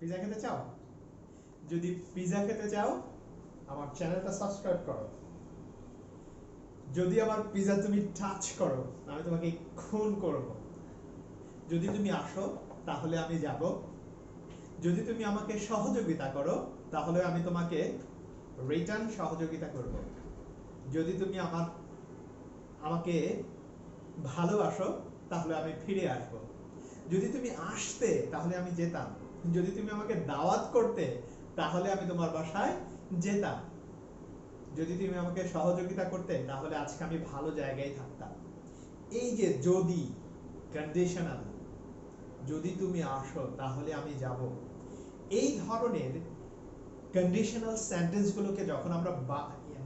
Pizza খেতে চাও? যদি পিজা খেতে চাও আমার চ্যানেলটা সাবস্ক্রাইব করো। যদি আমার পিজা তুমি টাচ করো আমি তোমাকে খুন করব। যদি তুমি আসো তাহলে আমি যাব। যদি তুমি আমাকে সহযোগিতা করো তাহলে আমি তোমাকে রিটার্ন সহযোগিতা করব। যদি তুমি আমাকে ভালোবাসো তাহলে আমি ফিরে আসব। যদি তুমি আসতে তাহলে আমি যেতাম। যদি তুমি আমাকে দাওয়াত করতে তাহলে আমি তোমার বাসায় যেতাম। যদি তুমি আমাকে সহযোগিতা করতে তাহলে আজকে আমি ভালো জায়গায় থাকতাম। এই যে যদি কন্ডিশনাল, যদি তুমি আসো তাহলে আমি যাব, এই ধরনের কন্ডিশনাল সেন্টেন্সগুলোকে যখন আমরা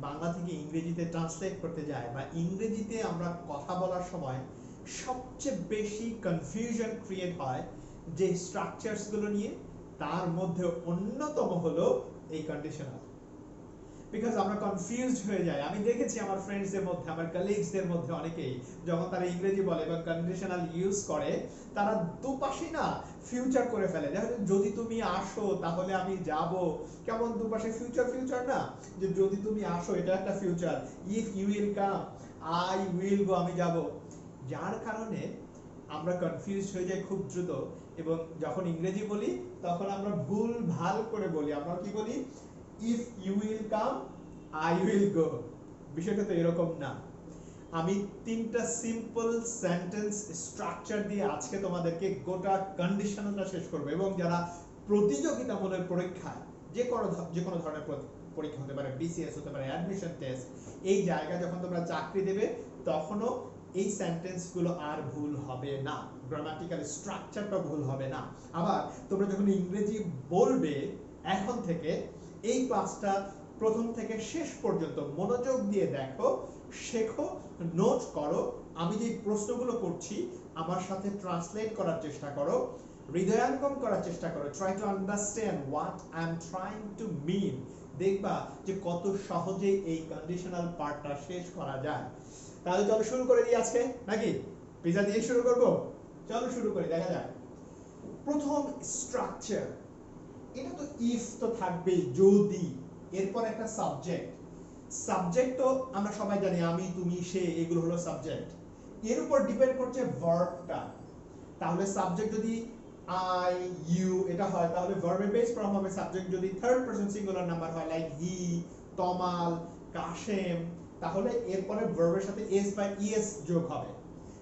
বাংলা থেকে ইংরেজিতে ট্রান্সলেট করতে যাই বা ইংরেজিতে আমরা কথা বলার সময় সবচেয়ে বেশি কনফিউশন ক্রিয়েট হয় যে স্ট্রাকচারসগুলো নিয়ে, তার মধ্যে অন্যতম হলো এই কন্ডিশনাল। বিকজ আমরা কনফিউজড হয়ে যাই। আমি দেখেছি আমার ফ্রেন্ডসদের মধ্যে, আমার কলিগসদের মধ্যে অনেকেই যখন তারা ইংরেজি বলে বা কন্ডিশনাল ইউজ করে তারা দুপাশে না ফিউচার করে ফেলে। যদি তুমি আসো তাহলে আমি যাব, কেমন দুপাশে ফিউচার ফিউচার না, যে যদি তুমি আসো এটা একটা future, if you will come I will go, আমি যাব। যার কারণে আমরা কনফিউজড হয়ে যাই খুব দ্রুত, এবং যখন ইংরেজি বলি তখন আমরা ভুল ভাল করে বলি। আমরা কি বলি? If you will come I will go. বিষয়টা তো এরকম না। আমি তিনটা সিম্পল সেন্টেন্স স্ট্রাকচার দিয়ে আজকে তোমাদেরকে গোটা কন্ডিশনালটা শেষ করব। এবং যারা প্রতিযোগিতামূলক পরীক্ষায় যে কোনো ধরনের পরীক্ষা হতে পারে, বিসিএস হতে পারে, অ্যাডমিশন টেস্ট, এই জায়গায় যখন তোমরা চাকরি দেবে তখনও এই সেন্টেন্সগুলো আর ভুল হবে না, গ্রামাটিক্যাল স্ট্রাকচারটা ভুল হবে না। আবার তোমরা যখন ইংরেজি বলবে এখন থেকে এই ক্লাসটা প্রথম থেকে শেষ পর্যন্ত মনোযোগ দিয়ে দেখো, শেখো, নোট করো। আমি যে প্রশ্নগুলো করছি আমার সাথে ট্রান্সলেট করার চেষ্টা করো, হৃদয়ঙ্গম করার চেষ্টা করো। Try to understand what I am trying to mean. দেখবা যে কত সহজে এই কন্ডিশনাল পার্টটা শেষ করা যায়। তাহলে চলো শুরু করে দিই আজকে, নাকি পিজা দিয়ে শুরু করব? চলো শুরু করি, দেখা যাক। প্রথম স্ট্রাকচার, এটা তো ইফ তো থাকবে, যদি, এরপর একটা সাবজেক্ট। সাবজেক্ট তো আমরা সবাই জানি, আমি, তুমি, সে, এগুলো হলো সাবজেক্ট। এর উপর ডিপেন্ড করছে ভার্বটা। তাহলে সাবজেক্ট যদি আই ইউ এটা হয় তাহলে ভার্বের বেস ফর্ম হবে সাবজেক্ট। যদি থার্ড পারসন সিঙ্গুলার নাম্বার হয় লাইক হি, তমাল, কাশেম, তাহলে এরপরে ভার্বের সাথে এস বা ইএস যোগ হবে।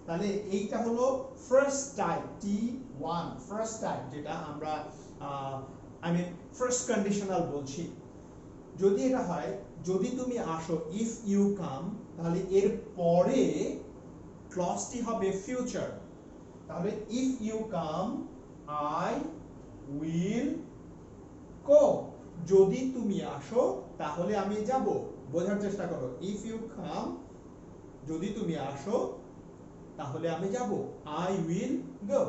তাহলে এইটা হলো first type, T1 first type, যেটা আমরা আমি ফার্স্ট কন্ডিশনাল বলছি। যদি এটা হয় যদি তুমি আসো, ইফ ইউ কাম, তাহলে এর পরে ক্লজটি হবে ফিউচার। তাহলে if you come I will go. যদি তুমি আসো তাহলে আমি যাব। বোঝার চেষ্টা করো, ইফ ইউ কাম, যদি তুমি আসো তাহলে আমি যাব, আই উইল গো।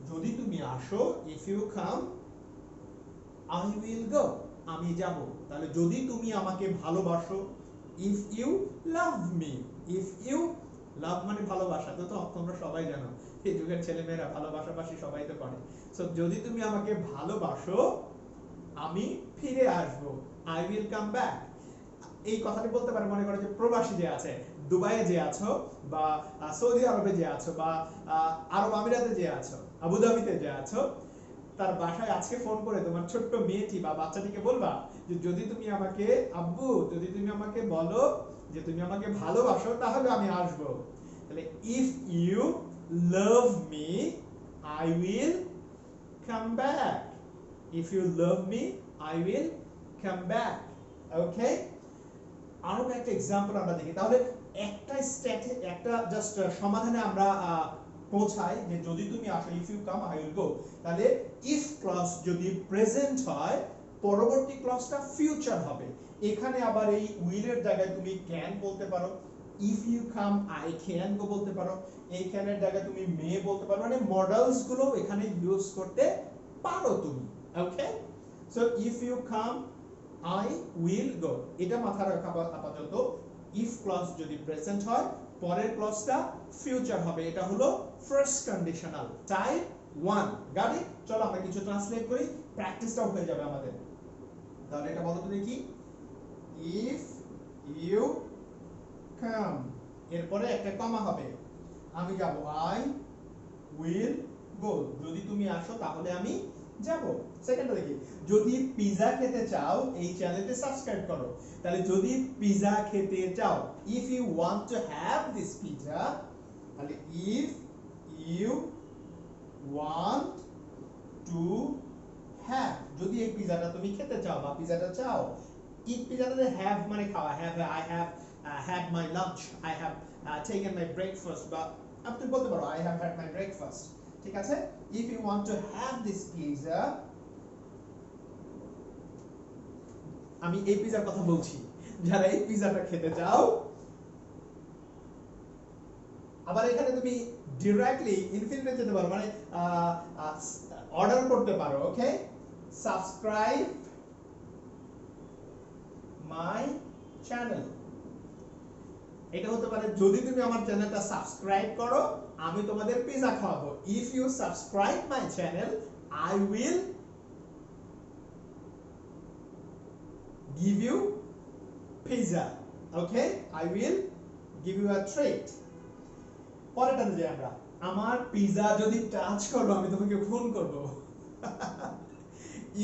যদি তুমি আসো, if you come I will go, আমি যাব। তাহলে যদি তুমি আমাকে ভালোবাসো, if you love me, if you love মানে ভালোবাসা, তো তোমরা সবাই জানো এই যুগের ছেলেমেয়েরা ভালোবাসাবাসি সবাই তো করে। সো যদি তুমি আমাকে ভালোবাসো আমি ফিরে আসবো, আই উইল কাম ব্যাক। এই কথাটি বলতে পারে, মনে করো যে প্রবাসী যে আছে, দুবাইয়ে যে আছো বা সৌদি আরবে যে আছো বা আরব আমিরাতে যে আছো, আবুধাবিতে যে আছো, তার বাসায় আজকে ফোন করে তোমার ছোট্ট মেয়েটি বা বাচ্চাটিকে বলবা যে যদি তুমি আমাকে, আব্বু যদি তুমি আমাকে বলো যে তুমি আমাকে ভালোবাসো তাহলে আমি আসবো। তাহলে if you love me I will come back, if you love me I will come back. Okay, আরো একটা एग्जांपल আমরা দেখি। তাহলে একটা স্ট্যাটে একটা জাস্ট সমাধানে আমরা পৌঁছাই যে যদি তুমি আসো, if you come I will go. তাহলে ইফ ক্লজ যদি প্রেজেন্ট হয় পরবর্তী ক্লজটা ফিউচার হবে। এখানে আবার এই উইল এর জায়গায় তুমি ক্যান বলতে পারো, if you come I can go বলতে পারো, এই ক্যানের জায়গায় তুমি মে বলতে পারো, মানে মডেলস গুলো এখানে ইউজ করতে পারো তুমি। Okay, so if you come I will go, এটা মাথায় রাখা আপাতত। ইফ ক্লজ যদি প্রেজেন্ট হয় পরের ক্লজটা ফিউচার হবে। এটা হলো ফার্স্ট কন্ডিশনাল টাইপ 1 গাড়ি। চলো আমরা কিছু ট্রান্সলেট করি, প্র্যাকটিসটাও হয়ে যাবে আমাদের। তাহলে এটা বলো তো দেখি, if you come, এরপরে একটা কমা হবে, আমি যাব, I will go, যদি তুমি আসো তাহলে আমি যাব। সেকেন্ডটা দেখি, যদি পিজা খেতে চাও এই চ্যানেলটি সাবস্ক্রাইব করো। তাহলে যদি পিজা খেতে চাও, if you want to have this pizza, তাহলে if you want to have, যদি এই পিজাটা তুমি খেতে চাও বা পিজাটা চাও, eat পিজাটাতে have মানে খাওয়া, have I have had my lunch, I have taken my breakfast, বা আপনি বলতে পারো I have had my breakfast, ঠিক আছে? if you want to have this pizza, আমি এই পিজার কথা বলছি, যারা এই পিজাটা খেতে চাও। আবার এখানে তুমি ডাইরেক্টলি ইনফিনিটে যেতে পারো, মানে অর্ডার করতে পারো, ওকে? সাবস্ক্রাইব মাই চ্যানেল, এটা হতে পারে যদি তুমি আমার চ্যানেলটা সাবস্ক্রাইব করো আমি তোমাদের পিজা খাওয়াবো। If you subscribe my channel I will give you pizza, okay? I will give you a treat. পরেরটাতে যাই আমরা, আমার পিজা যদি টাচ করো আমি তোমাকে ফোন করব।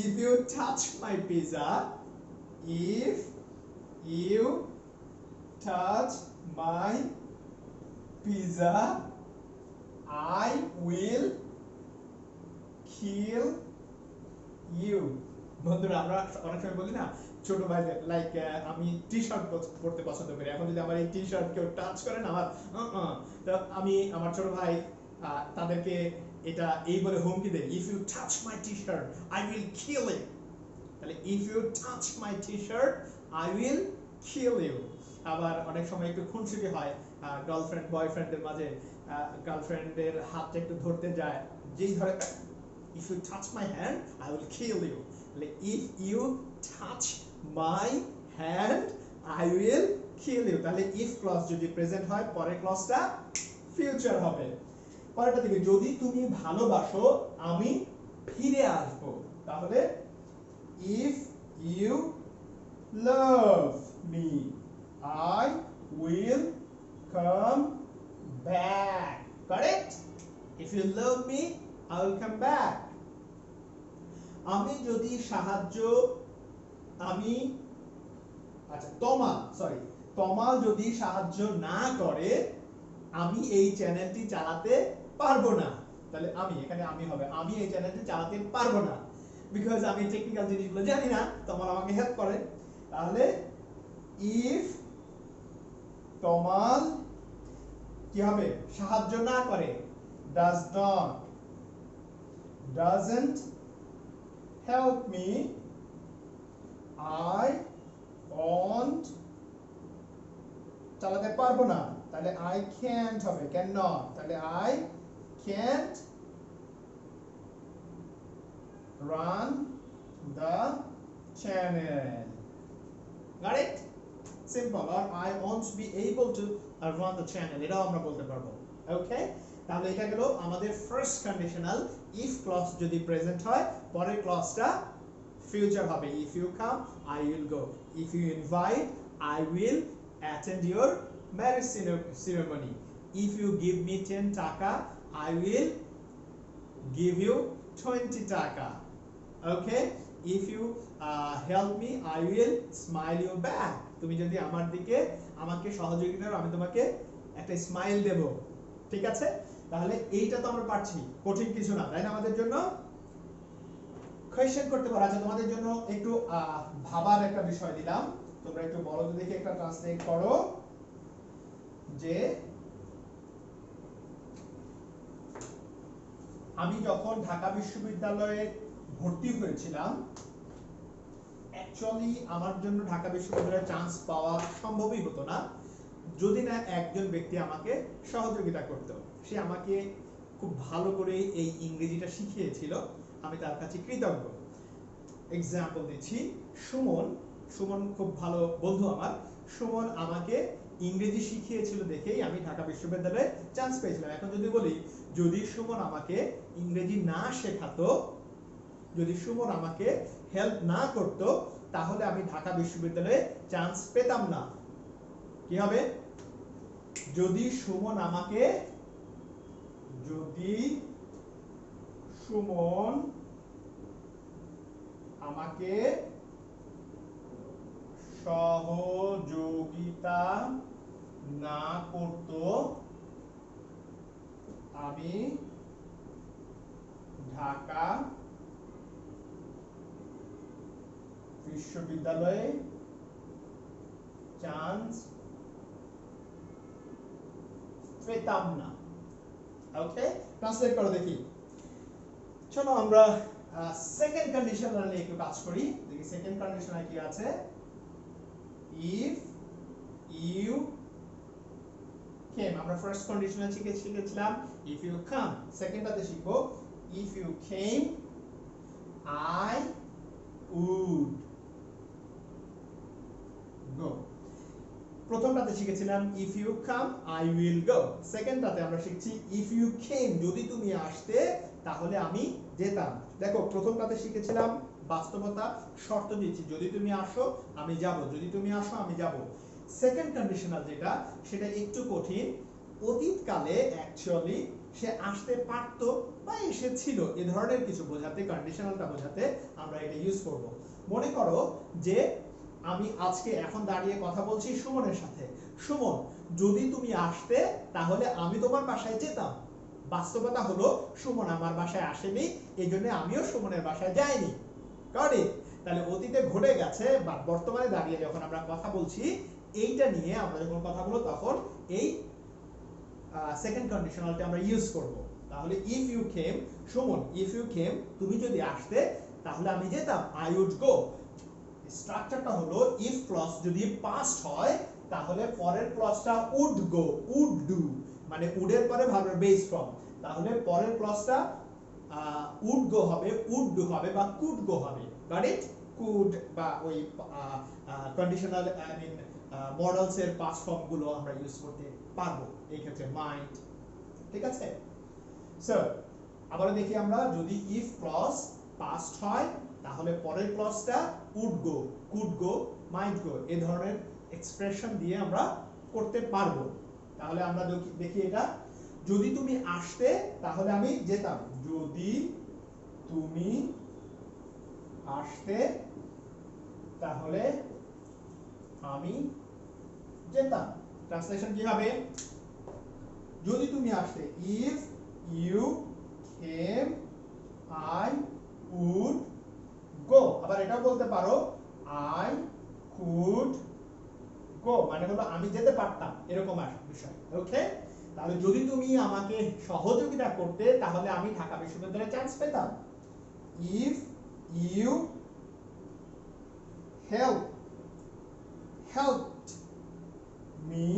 if you touch my pizza, if you touch my pizza, I will kill you. বন্ধুরা আমরা অনেক সময় বলি না ছোট ভাইদের, লাইক আমি টি শার্ট পরতে পছন্দ করি, এখন যদি আমার এই টি শার্ট কেউ টাচ করেন আমার তো আমি আমার ছোট ভাই তাদেরকে এটা এই বলে হুমকি দেয়, if you touch my T-shirt I will kill you. তাহলে if you touch my T-shirt I will kill you. আবার অনেক সময় একটু খুনসুটি হয় গার্লফ্রেন্ড বয়ফ্রেন্ডের মাঝে, গার্লফ্রেন্ডের হাতটা একটু ধরতে যায়, যেই ধরে if you touch my hand I will kill you, if you touch my hand I will kill you। তাহলে if ক্লজ যদি প্রেজেন্ট হয় পরের ক্লজটা ফিউচার হবে। পরেরটা দেখি, যদি তুমি ভালোবাসো আমি ফিরে আসব, তাহলে if you love me I will come back, correct? if you love me I will come back. আমি যদি সাহায্য, আমি আচ্ছা তমাল যদি সাহায্য না করে আমি এই চ্যানেলটি চালাতে পারবো না। তাহলে আমি, এখানে আমি হবে, আমি এই চ্যানেলটি চালাতে পারবো না, বিকজ আমি টেকনিক্যাল জিনিসগুলো জানি না, তমাল আমাকে হেল্প করে। তাহলে ইফ তমাল কি হবে, সাহায্য না করে, doesn't help me I won't, চালাতে পারবো না, তাহলে I can't হবে, cannot, তাহলে I can't run the channel, got it? simple, or I won't be able to run the channel, এটাও আমরা বলতে পারবো, ওকে? তাহলে এটা গেল আমাদের ফার্স্ট কন্ডিশনাল, ইফ ক্লজ যদি প্রেজেন্ট হয় পরের ক্লজটা ফিউচার হবে, if you come I will go, if you invite I will attend your marriage ceremony, if you give me 10 টাকা I will give you 20 টাকা, okay? if you help me I will smile you back, তুমি যদি আমার দিকে আমাকে সহযোগিতা করো আমি তোমাকে একটা স্মাইল দেব, ঠিক আছে? তাহলে এইটা তো আমরা পারছি, কঠিন কিছু না, তাই না? আমাদের জন্য কোয়েশ্চেন করতে পারো। আচ্ছা তোমাদের জন্য একটু ভাবার একটা বিষয় দিলাম, তোমরা একটু বলো তো দেখি, একটা ট্রান্সলেট করো যে আমি যখন ঢাকা বিশ্ববিদ্যালয়ে ভর্তি হয়েছিলাম অ্যাকচুয়ালি আমার জন্য ঢাকা বিশ্ববিদ্যালয়ে চান্স পাওয়া সম্ভবই হতো না যদি না একজন ব্যক্তি আমাকে সহযোগিতা করতো। সে আমাকে খুব ভালো করে এই ইংরেজিটা শিখিয়েছিল, আমি তার কাছে কৃতজ্ঞ। এক্সাম্পল দিচ্ছি, সুমন খুব ভালো বন্ধু আমার, সুমন আমাকে ইংরেজি শিখিয়েছিল দেখেই আমি ঢাকা বিশ্ববিদ্যালয়ে চান্স পেয়েছিলাম। এখন যদি বলি যদি সুমন আমাকে ইংরেজি না শেখাতো, যদি সুমন আমাকে হেল্প না করতো, তাহলে আমি ঢাকা বিশ্ববিদ্যালয়ে চান্স পেতাম না। কি হবে? যদি সুমন আমাকে সহযোগিতা না করতো, আমি ঢাকা বিশ্ববিদ্যালয়ে চান্স পেতাম না। ওকে, ট্রান্সলেট করো দেখি। চলো আমরা সেকেন্ড কন্ডিশনাল নিয়ে একটু কাজ করি। দেখি সেকেন্ড কন্ডিশনাল কি আছে। ইফ ইউ কেম, আমরা ফার্স্ট কন্ডিশনাল শিখেছিলাম ইফ ইউ কাম। সেকেন্ডটাতে শিখবো if you came I would go. প্রথমটাতে শিখেছিলাম if you come I will go. সেকেন্ডটাতে আমরা শিখছি ইফ ইউ কেম, যদি তুমি আসতে তাহলে আমি যেতাম। দেখো প্রথমটাতে শিখেছিলাম বাস্তবতা, শর্ত দিচ্ছি যদি তুমি আসো আমি যাব, যদি তুমি আসো আমি যাব। সেকেন্ড কন্ডিশনাল যেটা, সেটা একটু কঠিন। অতীতকালে অ্যাকচুয়ালি সে আসতে পারতো বা এসেছিল, এ ধরনের কিছু বোঝাতে, কন্ডিশনালটা বোঝাতে আমরা এটা ইউজ করব। মনে করো যে আমি আজকে এখন দাঁড়িয়ে কথা বলছি সুমনের সাথে। সুমন, যদি তুমি আসতে তাহলে আমি তোমার বাসায় যেতাম। বাস্তবতা হলো সুমন আমার বাসায় আসেনি, এইজন্য আমিও সুমনের বাসায় যাইনি। Got it? তাহলে অতীতে ঘটে গেছে, বা বর্তমানে দাঁড়িয়ে যখন আমরা কথা বলছি এইটা নিয়ে আমরা যখন কথা বলবো তখন এই সেকেন্ড কন্ডিশনালটা আমরা ইউজ করব। তাহলে if you came, Suman if you came, তুমি যদি আসতে তাহলে আমি যেতাম, আই উড গো। স্ট্রাকচারটা হলো ইফ ক্লজ যদি পাস্ট হয় তাহলে পরের ক্লজটা উড গো, উড ডু, মানে উডের পরে ভার্বের বেস ফর্ম, তাহলে পরের ক্লজটা উড গো হবে, উড ডু হবে বা কুড গো হবে। Got it? কুড বা ওই কন্ডিশনাল আই মিন মডেলস এর পাস্ট ফর্ম গুলো আমরা ইউজ করতে পারবো এই ক্ষেত্রে, মাইট। ঠিক আছে? সো আবার দেখি আমরা, যদি ইফ ক্লজ পাস্ট হয় তাহলে পরের ক্লজটা উড গো, কুড গো, মাইট গো, এই ধরনের এক্সপ্রেশন দিয়ে আমরা করতে পারবো। তাহলে আমরা দেখি এটা, যদি তুমি আসতে তাহলে আমি যেতাম, যদি তুমি আসতে তাহলে আমি যেতাম। ট্রান্সলেশন কি হবে? যদি তুমি আসতে, if you came I would go. আবার এটাও বলতে পারো আই কুড গো, মানে হলো আমি যেতে পারতাম, এরকম বিষয়। ওকে, তাহলে যদি তুমি আমাকে সহযোগিতা করতে তাহলে আমি ঢাকা বিশ্ববিদ্যালয়ে চান্স পেতাম। If you helped me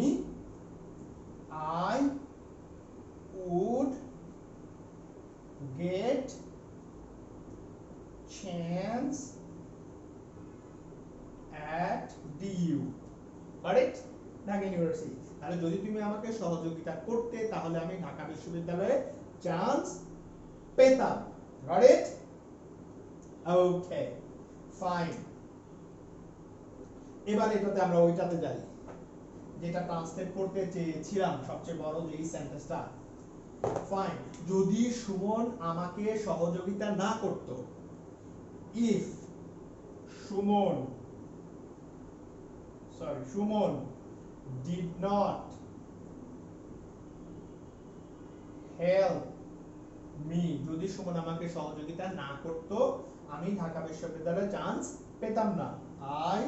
I would get chance at DU। Got it? Dhaka university. তাহলে যদি তুমি আমাকে সহযোগিতা করতে তাহলে আমি ঢাকা বিশ্ববিদ্যালয়ে চান্স পেতাম। Got it? Okay, fine. এবার এটাতে আমরা ওইটাতে যাই যেটা ট্রান্সলেট করতে চেয়েছিলাম, সবচেয়ে বড় যে এই সেন্টেন্সটা। ফাইন, যদি সুমন আমাকে সহযোগিতা না করত, if Suman did not help me, যদি সুমন আমাকে সহযোগিতা না করত আমি ঢাকা বিশ্ববিদ্যালয়ে চান্স পেতাম না। I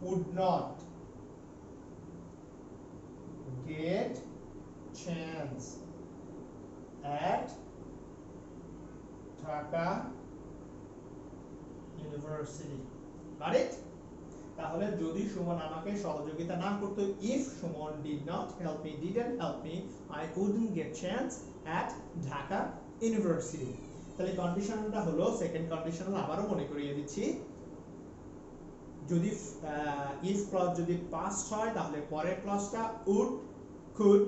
would not get chance at Dhaka University। Got it? তাহলে যদি সুমন আমাকে সহযোগিতা না করত, if Suman did not help me, didn't help me, I wouldn't get chance at Dhaka University। তাহলে কন্ডিশনালটা হলো সেকেন্ড কন্ডিশনাল, আবারও মনে করিয়ে দিচ্ছি। যদি ইফ ক্লজ যদি পাস্ট হয় তাহলে পরের ক্লজটা উড, কুড,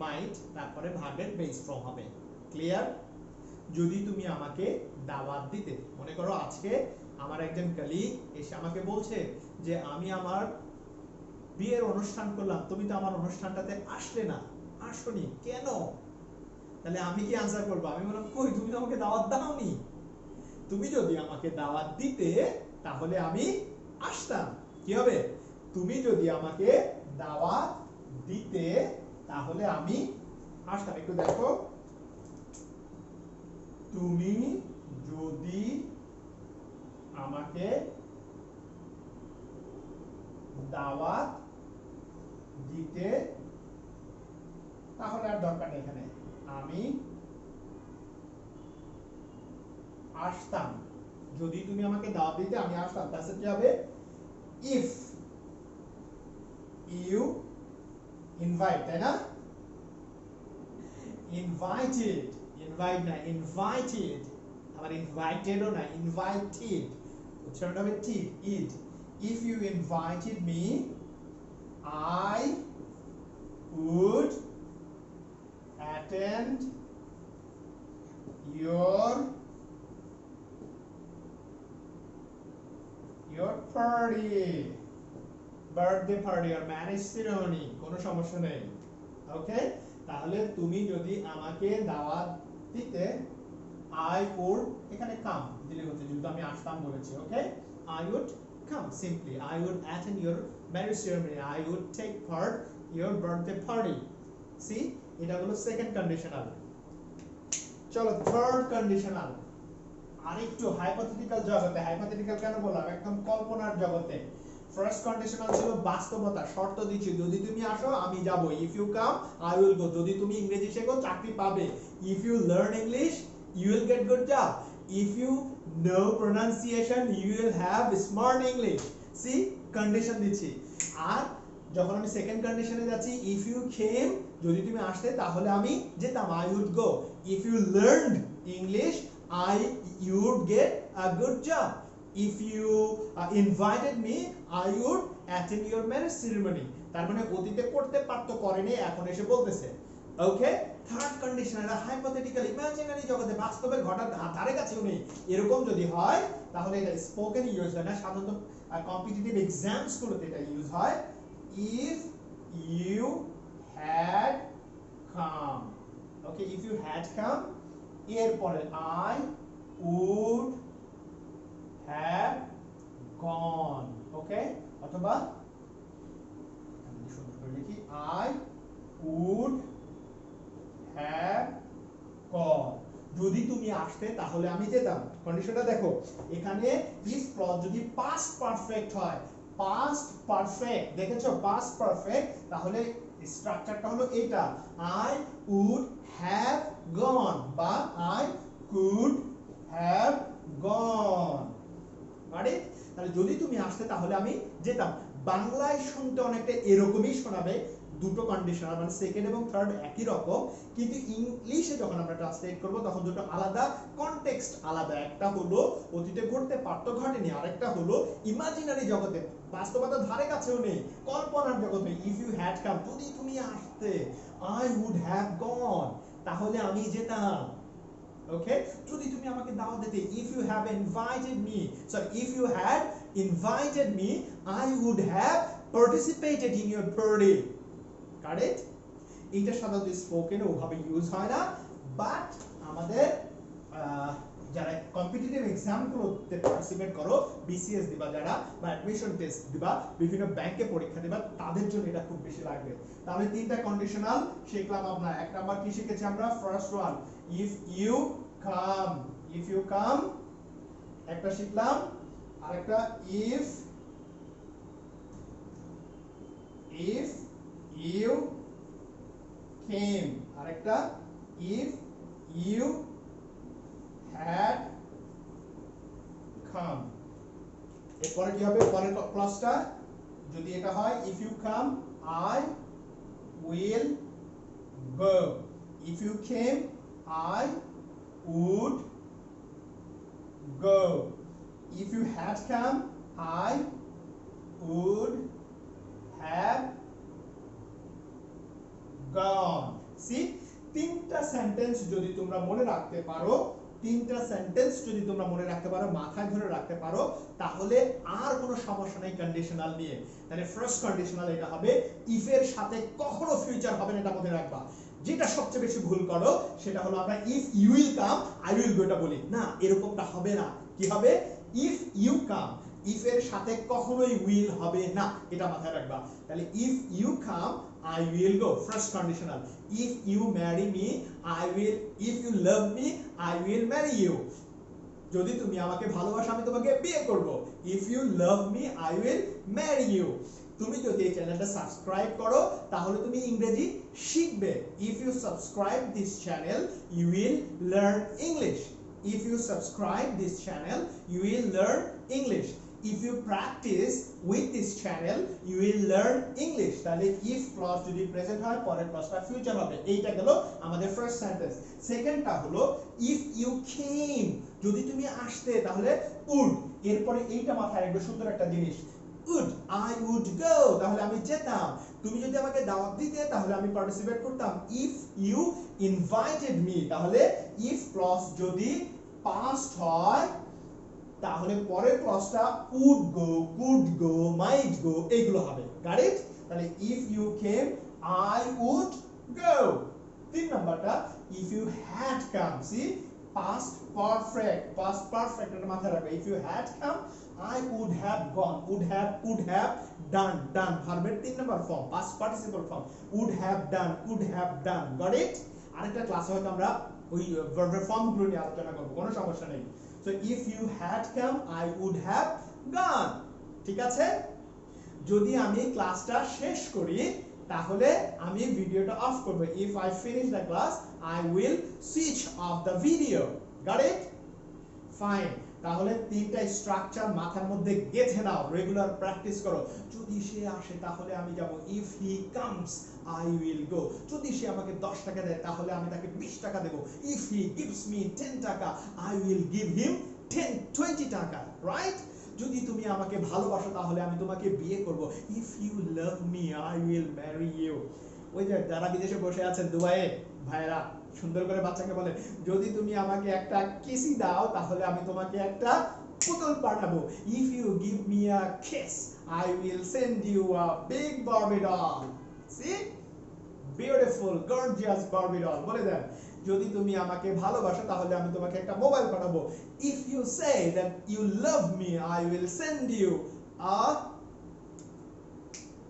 মাইট, তারপরে ভার্বের বেস ফর্ম হবে। ক্লিয়ার? যদি তুমি আমাকে দাওয়াত দিতে, মনে করো আজকে আমার একজন কলিগ এসে আমাকে বলছে যে আমি আমার বিয়ের অনুষ্ঠান করলাম, তুমি তো আমার অনুষ্ঠানটাতে আসলে না, আসোনি কেন? তাহলে আমি কি আনসার করব? আমি বললাম কই, তুমি তো আমাকে দাওয়াত দাওনি। তুমি যদি আমাকে দাওয়াত দিতে তাহলে আমি আসতাম। কি হবে? তুমি যদি আমাকে দাওয়াত দিতে তাহলে আমি আসতাম। একটু দেখো, তুমি যদি আমাকে দাওয়াত দিতে, তাহলে আর দরকার নেই এখানে, আমি আসতাম। যদি তুমি আমাকে দাওয়াত দিতে আমি আসতাম, তাহলে কি হবে? ইফ ইউ ইনভাইট, তাই না? ইনভাইটেড, ইনভাইট না, ইনভাইটেড। আবার ইনভাইটেডও না, ইনভাইটেড, উচ্চারণটা হবে ঠিক, it. If you invited me I would attend your party, birthday party or marriage ceremony, কোনো সমস্যা নেই। ওকে, তাহলে তুমি যদি আমাকে দাওয়াত দিতে, I would, এখানে কাম দিলে হচ্ছে, যেহেতু আমি আসতাম বলেছি। ওকে, I would come, simply I would attend your marriage ceremony, I would take part your birthday party. See, এটা হলো সেকেন্ড কন্ডিশনাল। চলো থার্ড কন্ডিশনাল, আরেকটু হাইপোথেটিক্যাল জগতে। হাইপোথেটিক্যাল কেন বললাম? একদম কল্পনার জগতে। ফার্স্ট কন্ডিশনাল ছিল বাস্তবতা, শর্ত দিচ্ছি, যদি তুমি আসো আমি যাব, if you come I will go. যদি তুমি ইংরেজি শেখো চাকরি পাবে, if you learn English you will get good job, if you know pronunciation you will have smart english. see, condition দিচ্ছি। আর যখন আমি সেকেন্ড কন্ডিশনে যাচ্ছি, if you came, যদি তুমি আসতে তাহলে আমি যেতাম, I would go. if you learned English you would get a good job. if you invited me I would attend your marriage ceremony. তার মানে অতীতে করতে পারতো, করেনি, এখন এসে বলতেছে। ওকে, থার্ড কন্ডিশন, এটা হাইপোথেটিক্যাল, ইমাজিনারি জগতে, বাস্তবে ঘটার ধারে কাছেও নেই। এরকম যদি হয় তাহলে এটা স্পোকেন ইউজ হয় না, সাধারণত কম্পিটিটিভ এক্সামস গুলোতে এটা ইউজ হয়। If you had come, okay, if you had come, এরপরে I would have gone. Okay, অথবা আমি সুন্দর করে লিখি, আই উড have gone. যদি তুমি আসতে তাহলে আমি যেতাম। কন্ডিশনটা দেখো, এখানে ইফ ক্লজ যদি পাস্ট পারফেক্ট হয়, পাস্ট পারফেক্ট, দেখেছো পাস্ট পারফেক্ট, তাহলে স্ট্রাকচারটা হলো এটা, I would have gone বা I could have gone। মানে তাহলে যদি তুমি আসতে তাহলে আমি যেতাম। বাংলায় শুনতে অনেকটা এরকমই শোনাবে, দুটো কন্ডিশনাল, মানে সেকেন্ড এবং থার্ড একই রকম, কিন্তু ইংলিশে যখন আমরা ট্রান্সলেট করব তখন দুটো আলাদা, কনটেক্সট আলাদা। একটা হলো অতীতে ঘটতে পারতো, ঘটেনি, আরেকটা হলো ইমাজিনারি জগতে, বাস্তবতার ধারে কাছেও নেই, কল্পনার জগতে। ইফ ইউ হ্যাড কাম, যদি তুমি আসতে, আই উড হ্যাভ গন, তাহলে আমি যেতাম। ওকে, যদি তুমি আমাকে দাওয়াত দিতে, if you have invited me, sorry, if you had invited me I would have participated in your birthday. Correct? এটা সাধারণত স্পোকেন ওভাবে ইউজ হয় না, বাট আমাদের যারা কম্পিটিটিভ এক্সাম গুলোতে পার্টিসিপেট করো, বিসিএস দিবা যারা, বা অ্যাডমিশন টেস্ট দিবা, বিভিন্ন ব্যাংকে পরীক্ষা দিবা, তাদের জন্য এটা খুব বেশি লাগবে। তাহলে তিনটা কন্ডিশনাল শিখলাম আমরা। এক নাম্বার কি শিখেছি আমরা? First one, if you come, if you come একটা শিখলাম, আরেকটা ইফ ইউ came, আরেকটা if you had come। এরপরে কি হবে পরের ক্লজটা? যদি এটা হয় if you come I will go, if you came I would go, if you had come I would have gone. See, তিনটা সেন্টেন্স যদি তোমরা মনে রাখতে পারো, তিনটা সেন্টেন্স যদি তোমরা মনে রাখতে পারো, মাথায় ধরে রাখতে পারো, তাহলে আর কোনো সমস্যা নেই কন্ডিশনাল নিয়ে। তাহলে ফার্স্ট কন্ডিশনাল এটা হবে, ইফ এর সাথে কখনো ফিউচার হবে না, এটা মনে রাখবা। যেটা সবচেয়ে বেশি ভুল করো সেটা হলো আমরা if you will come I will go এটা বলি না, এরকমটা হবে না। কি হবে? ইফ ইউ কাম, ইফ এর সাথে কখনোই উইল হবে না, এটা মাথায় রাখবা। তাহলে if you come I will go, first conditional. If you marry me I will, if you love me I will marry you. যদি তুমি আমাকে ভালোবাসো আমি তোমাকে বিয়ে করব। If you love me I will marry you. তুমি যদি এই চ্যানেলটা সাবস্ক্রাইব করো তাহলে তুমি ইংরেজি শিখবে। If you subscribe this channel you will learn English. If you subscribe this channel you will learn English. If you practice with this channel you will learn English. তাহলে if clause যদি present হয় পরের ক্লজটা future হবে। এইটা গেল আমাদের first sentence. সেকেন্ডটা হলো if you came, যদি তুমি আসতে তাহলে would, এরপরে এইটা মাথায় রাখবে সুন্দর একটা জিনিস, would, I would go, তাহলে আমি যেতাম। তুমি যদি আমাকে দাওয়াত দিতে তাহলে আমি পার্টিসিপেট করতাম। if you invited me, তাহলে if clause যদি past হয় তাহলে পরের ক্লজটা would go, could go, might go এইগুলো হবে। Got it? তাহলে if you came I would go। তিন নাম্বারটা if you had come, see past perfect এটা মাথায় রাখবে। if you had come I would have gone, would have, could have, done ভার্বের তিন number form, past participle form, would have done, could have done। Got it? আরেকটা ক্লাসে হয়তো আমরা ওই ভার্বের ফর্মগুলো নিয়ে আলোচনা করব, কোনো সমস্যা নেই। So if you had come I would have gone। ঠিক আছে? যদি আমি ক্লাসটা শেষ করি তাহলে আমি ভিডিওটা অফ করব। If I finish the class I will switch off the video. Got it? Fine. তাহলে তিনটা স্ট্রাকচার মাথার মধ্যে গেঁথে নাও, রেগুলার প্র্যাকটিস করো। যদি সে আসে তাহলে আমি যাব, if he comes I will go। যদি সে আমাকে 10 টাকা দেয় তাহলে আমি তাকে 20 টাকা দেব। if he gives me 10 টাকা I will give him 20 টাকা, রাইট? যদি তুমি আমাকে ভালোবাসো তাহলে আমি তোমাকে বিয়ে করব। if you love me I will marry you। ওই যে যারা বিদেশে বসে আছেন দুবাইয়ে ভাইরা সুন্দর করে বাচ্চাকে বলে, যদি তুমি আমাকে একটা কিসি দাও তাহলে আমি তোমাকে একটা পুতুল পাঠাবো। if you give me a kiss I will send you a big Barbie doll। see, beautiful gorgeous Barbie doll। বলে দেন, যদি তুমি আমাকে ভালোবাসো তাহলে আমি তোমাকে একটা মোবাইল পাঠাবো। if you say that you love me I will send you a,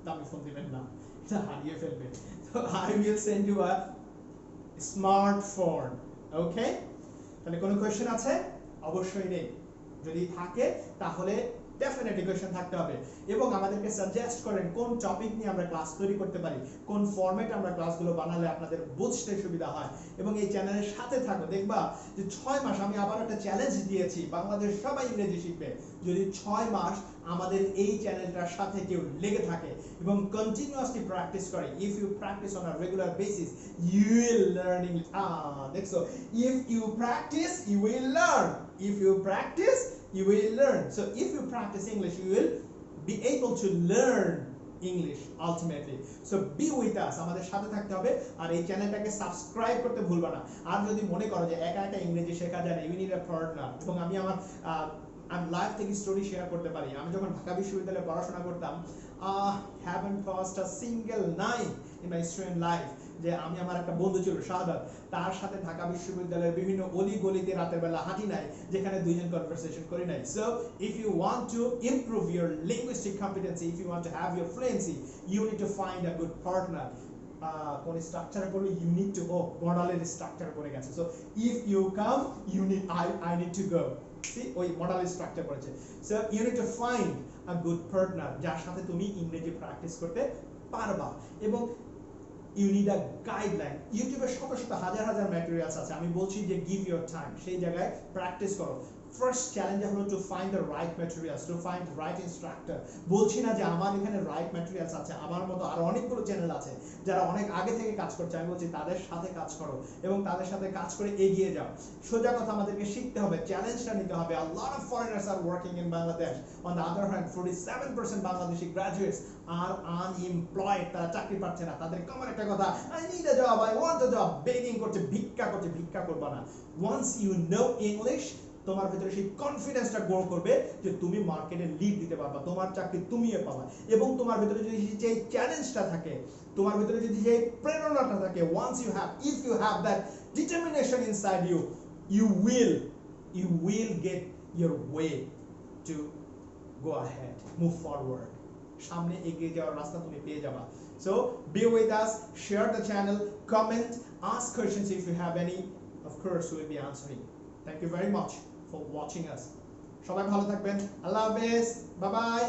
দামি ফোন দিবেন না, এটা হারিয়ে ফেলবে। so I will send you a smartphone. Okay? তাহলে কোনো কোশ্চেন আছে? অবশ্যই নেই। যদি থাকে তাহলে ডেফিনেটলি কোশ্চেন থাকতে হবে। এবং আমাদেরকে সাজেস্ট করেন কোন টপিক নিয়ে আমরা ক্লাস তৈরি করতে পারি, কোন ফরম্যাটে আমরা ক্লাসগুলো বানালে আপনাদের বুঝতে সুবিধা হয়। এবং এই চ্যানেলের সাথে থাকো, দেখবা যে 6 মাস আমি আবার একটা চ্যালেঞ্জ দিয়েছি, বাংলাদেশ সবাই ইংরেজি শিখবে যদি 6 মাস আমাদের এই চ্যানেলটার সাথে কেউ লেগে থাকে এবং কন্টিনিউয়াসলি প্র্যাকটিস করে। If you practise on a regular basis you will learn English. দেখছো, if you practise you will learn, if you practise you will learn। so if you practice English you will be able to learn English ultimately। so be with us, আমাদের সাথে থাকতে হবে। আর এই চ্যানেলটাকে subscribe করতে ভুলবা না। আর যদি মনে করো যে একা একা ইংরেজি শেখা যায় না, you need a partner। এবং আমি আমার আমি লাইফ থেকে স্টোরি শেয়ার করতে পারি। আমি যখন ঢাকা বিশ্ববিদ্যালয়ে পড়াশোনা করতাম, haven't passed a single night in my student life যে আমি আমার একটা বন্ধু ছিল শাহাদাত, তার সাথে ঢাকা বিশ্ববিদ্যালয়ের বিভিন্ন অলি গলিতে রাতের বেলা হাঁটি নাই যেখানে দুইজন কনভারসেশন করি নাই। so if you want to improve your linguistic competency, if you want to have your fluency, you need to find a good partner। কোন স্ট্রাকচারে পড়বে, you need to go, মডেলের স্ট্রাকচার পড়ে গেছে। so if you come you need, I need to go। see, ওই মডেলের structure পড়েছে। so you need to find a good partner যার সাথে তুমি ইংরেজি প্র্যাকটিস করতে পারবা। এবং you need a guideline। ইউটিউবে শত শত হাজার হাজার ম্যাটেরিয়ালস আছে, আমি বলছি যে give your time, সেই জায়গায় প্র্যাকটিস করো। ফার্স্ট চ্যালেঞ্জ হলো to find the right materials, to find right instructor. বলছি না যে আমার এখানে রাইট ম্যাটেরিয়ালস আছে, আমার মতো আরো অনেকগুলো চ্যানেল আছে যারা অনেক আগে থেকে কাজ করছে, আমি বলছি তাদের সাথে কাজ করো এবং তাদের সাথে কাজ করে এগিয়ে যাও। সোজা কথা আমাদেরকে শিখতে হবে, চ্যালেঞ্জটা নিতে হবে। A lot of foreigners are working in Bangladesh. On the other hand, 47% Bangladeshi graduates are unemployed, তারা চাকরি পাচ্ছে না। তাদের কমন একটা কথা, I need a job, I want a job, begging করছে, ভিক্ষা করছে। ভিক্ষা করবা না। Once you know English, তোমার ভিতরে সেই কনফিডেন্সটা গ্রো করবে যে তুমি মার্কেটে লিড দিতে পারবা, তোমার চাকরি তুমিই পাবা। এবং তোমার ভিতরে যদি যে চ্যালেঞ্জটা থাকে, তোমার ভিতরে যদি যে প্রেরণাটা থাকে, once you have, if you have that determination inside you, you will get your way to go ahead, move forward. সামনে এগিয়ে যাওয়ার রাস্তা তুমি পেয়ে যাবা। So be with us, share the channel, comment, ask questions if you have any. Of course we will be answering. Thank you very much for watching us. সবাই ভালো থাকবেন। আল্লাহ হাফেজ, বাই বাই।